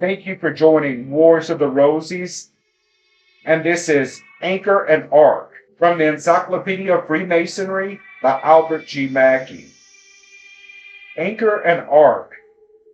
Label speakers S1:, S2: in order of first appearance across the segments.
S1: Thank you for joining Wars of the Roses, and this is Anchor and Arc from the Encyclopedia of Freemasonry by Albert G. Mackey. Anchor and Arc.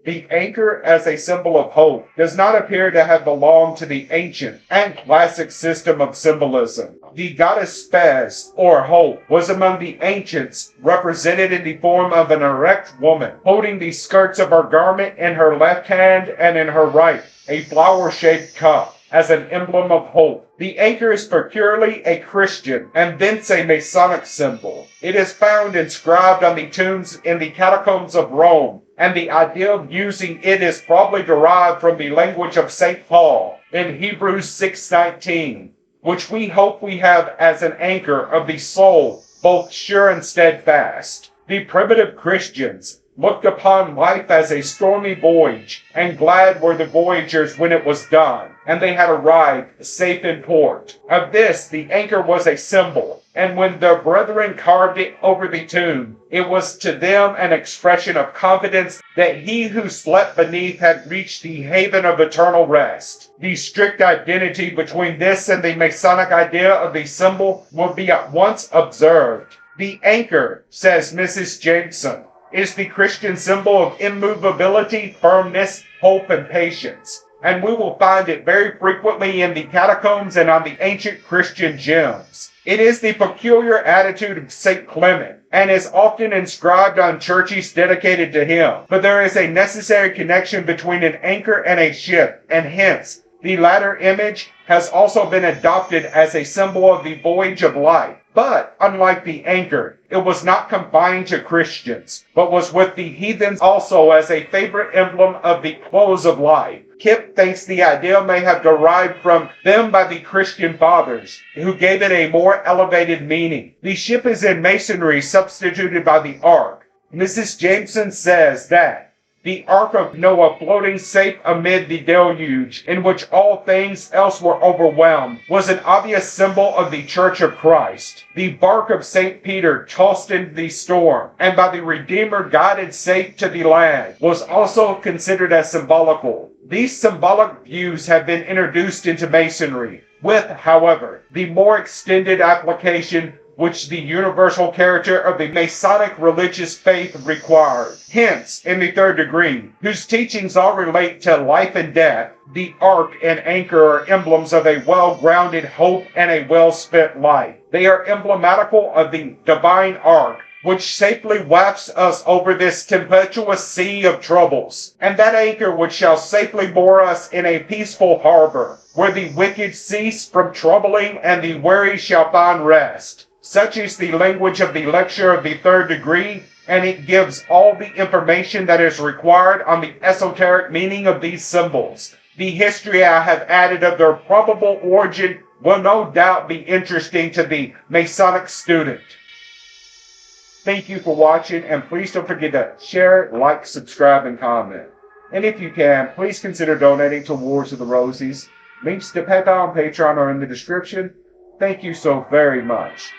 S1: The anchor as a symbol of hope does not appear to have belonged to the ancient and classic system of symbolism. The Goddess Spes, or Hope, was among the ancients, represented in the form of an erect woman, holding the skirts of her garment in her left hand and in her right, a flower-shaped cup, as an emblem of hope. The anchor is peculiarly a Christian and thence a Masonic symbol. It is found inscribed on the tombs in the catacombs of Rome, and the idea of using it is probably derived from the language of St. Paul in Hebrews 6:19, which we hope we have as an anchor of the soul, both sure and steadfast. The primitive Christians looked upon life as a stormy voyage, and glad were the voyagers when it was done, and they had arrived safe in port. Of this the anchor was a symbol, and when their brethren carved it over the tomb, it was to them an expression of confidence that he who slept beneath had reached the haven of eternal rest. The strict identity between this and the Masonic idea of the symbol will be at once observed. The anchor, says Mrs. Jameson, is the Christian symbol of immovability, firmness, hope, and patience, and we will find it very frequently in the catacombs and on the ancient Christian gems. It is the peculiar attitude of St. Clement, and is often inscribed on churches dedicated to him. But there is a necessary connection between an anchor and a ship, and hence, the latter image has also been adopted as a symbol of the voyage of life. But, unlike the anchor, it was not confined to Christians, but was with the heathens also as a favorite emblem of the close of life. Kip thinks the idea may have derived from them by the Christian fathers, who gave it a more elevated meaning. The ship is in Masonry substituted by the ark. Mrs. Jameson says that the Ark of Noah, floating safe amid the deluge, in which all things else were overwhelmed, was an obvious symbol of the Church of Christ. The bark of St. Peter, tossed in the storm, and by the Redeemer guided safe to the land, was also considered as symbolical. These symbolic views have been introduced into Masonry, with, however, the more extended application which the universal character of the Masonic religious faith required. Hence, in the third degree, whose teachings all relate to life and death, the ark and anchor are emblems of a well-grounded hope and a well-spent life. They are emblematical of the divine ark, which safely wafts us over this tempestuous sea of troubles, and that anchor which shall safely moor us in a peaceful harbor, where the wicked cease from troubling and the weary shall find rest. Such is the language of the lecture of the third degree, and it gives all the information that is required on the esoteric meaning of these symbols. The history I have added of their probable origin will no doubt be interesting to the Masonic student. Thank you for watching, and please don't forget to share, like, subscribe, and comment. And if you can, please consider donating to Wars of the Roses. Links to PayPal and Patreon are in the description. Thank you so very much.